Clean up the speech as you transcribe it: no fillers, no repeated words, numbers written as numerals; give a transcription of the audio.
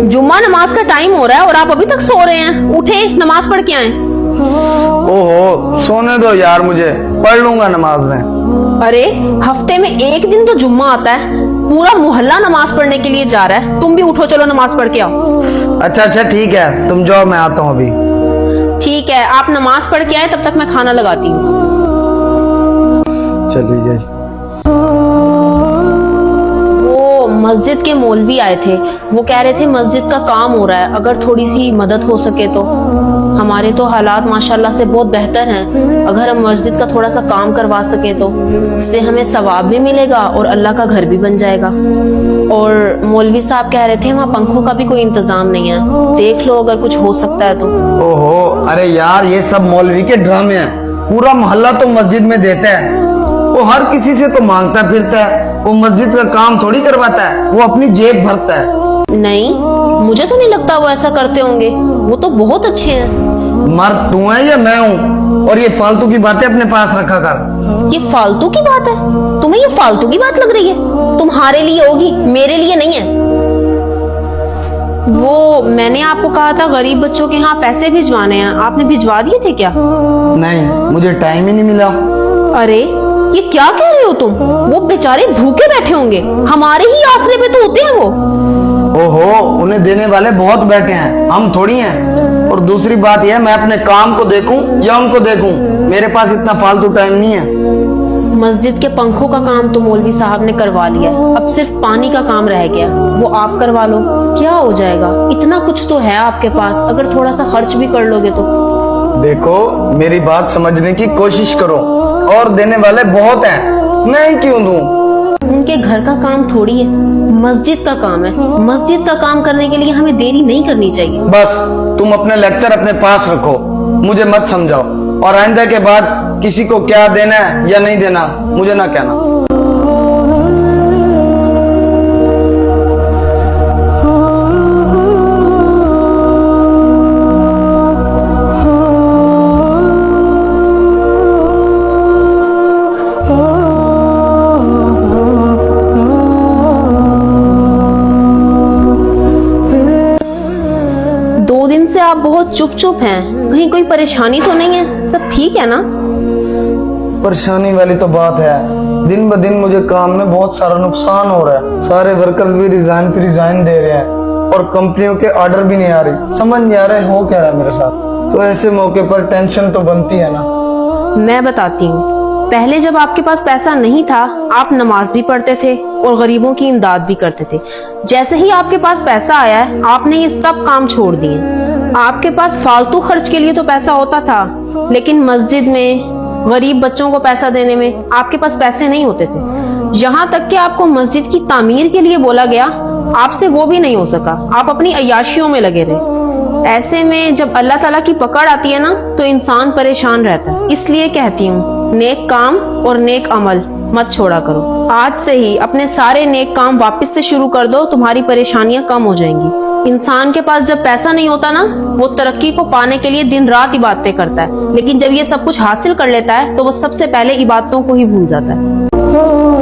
जुम्मा नमाज का टाइम हो रहा है और आप अभी तक सो रहे हैं। उठे, नमाज पढ़ के आए। ओहो, सोने दो यार, मुझे पढ़ लूंगा नमाज में। अरे हफ्ते में एक दिन तो जुम्मा आता है, पूरा मोहल्ला नमाज पढ़ने के लिए जा रहा है। तुम भी उठो, चलो नमाज पढ़ के आओ। अच्छा अच्छा ठीक है, तुम जाओ, मैं आता हूँ अभी। ठीक है, आप नमाज पढ़ के आए, तब तक मैं खाना लगाती हूँ। चली गई। वो मस्जिद के मौलवी आए थे, वो कह रहे थे मस्जिद का काम हो रहा है, अगर थोड़ी सी मदद हो सके तो। हमारे तो हालात माशाल्लाह से बहुत बेहतर हैं, अगर हम मस्जिद का थोड़ा सा काम करवा सके तो इससे हमें सवाब भी मिलेगा और अल्लाह का घर भी बन जाएगा। और मौलवी साहब कह रहे थे वहाँ पंखों का भी कोई इंतजाम नहीं है, देख लो अगर कुछ हो सकता है तो। ओहो, अरे यार ये सब मौलवी के ड्रामे हैं। पूरा मोहल्ला तो मस्जिद में देता है, वो हर किसी से तो मांगता फिरता है। वो मस्जिद का काम थोड़ी करवाता है, वो अपनी जेब भरता है। नहीं, मुझे तो नहीं लगता वो ऐसा करते होंगे, वो तो बहुत अच्छे हैं। मर्द तू है या मैं हूँ? और ये फालतू की बातें अपने पास रखा कर। ये फालतू की बात है? तुम्हें ये फालतू की बात लग रही है? तुम्हारे लिए होगी, मेरे लिए नहीं है। वो मैंने आपको कहा था गरीब बच्चों के यहाँ पैसे भिजवाने हैं, आपने भिजवा दिए थे क्या? नहीं, मुझे टाइम ही नहीं मिला। अरे ये क्या कह रहे हो तुम? वो बेचारे भूखे बैठे होंगे, हमारे ही आसरे पे तो होते हैं वो। ओहो, उन्हें देने वाले बहुत बैठे हैं, हम थोड़ी हैं। और दूसरी बात यह, मैं अपने काम को देखूं या उनको देखूं, मेरे पास इतना फालतू टाइम नहीं है। मस्जिद के पंखों का काम तो मौलवी साहब ने करवा लिया, अब सिर्फ पानी का काम रह गया, वो आप करवा लो, क्या हो जाएगा। इतना कुछ तो है आपके पास, अगर थोड़ा सा खर्च भी कर लोगे तो। देखो, मेरी बात समझने की कोशिश करो, और देने वाले बहुत हैं, मैं ही क्यों दूं? उनके घर का काम थोड़ी है, मस्जिद का काम है। मस्जिद का काम करने के लिए हमें देरी नहीं करनी चाहिए। बस तुम अपने लेक्चर अपने पास रखो, मुझे मत समझाओ, और आइंदा के बाद किसी को क्या देना है या नहीं देना मुझे ना कहना। 2 दिन से आप बहुत चुप चुप हैं, कहीं कोई परेशानी तो नहीं है? सब ठीक है ना? परेशानी वाली तो बात है, दिन ब दिन मुझे काम में बहुत सारा नुकसान हो रहा है। सारे वर्कर्स भी रिजाइन पे रिजाइन दे रहे हैं, और कंपनियों के ऑर्डर भी नहीं आ रही। समझ नहीं आ रहा हो क्या रहा है मेरे साथ। तो ऐसे मौके पर टेंशन तो बनती है ना। मैं बताती हूँ, पहले जब आपके पास पैसा नहीं था, आप नमाज भी पढ़ते थे और गरीबों की इमदाद भी करते थे। जैसे ही आपके पास पैसा आया है, आपने ये सब काम छोड़ दिए। आपके पास फालतू खर्च के लिए तो पैसा होता था, लेकिन मस्जिद में गरीब बच्चों को पैसा देने में आपके पास पैसे नहीं होते थे। यहाँ तक कि आपको मस्जिद की तामीर के लिए बोला गया, आपसे वो भी नहीं हो सका, आप अपनी अय्याशियों में लगे रहे। ऐसे में जब अल्लाह ताला की पकड़ आती है ना, तो इंसान परेशान रहता है। इसलिए कहती हूँ, नेक काम और नेक अमल मत छोड़ा करो। आज से ही अपने सारे नेक काम वापस से शुरू कर दो, तुम्हारी परेशानियां कम हो जाएंगी। इंसान के पास जब पैसा नहीं होता ना, वो तरक्की को पाने के लिए दिन रात इबादतें करता है, लेकिन जब ये सब कुछ हासिल कर लेता है तो वो सबसे पहले इबादतों को ही भूल जाता है।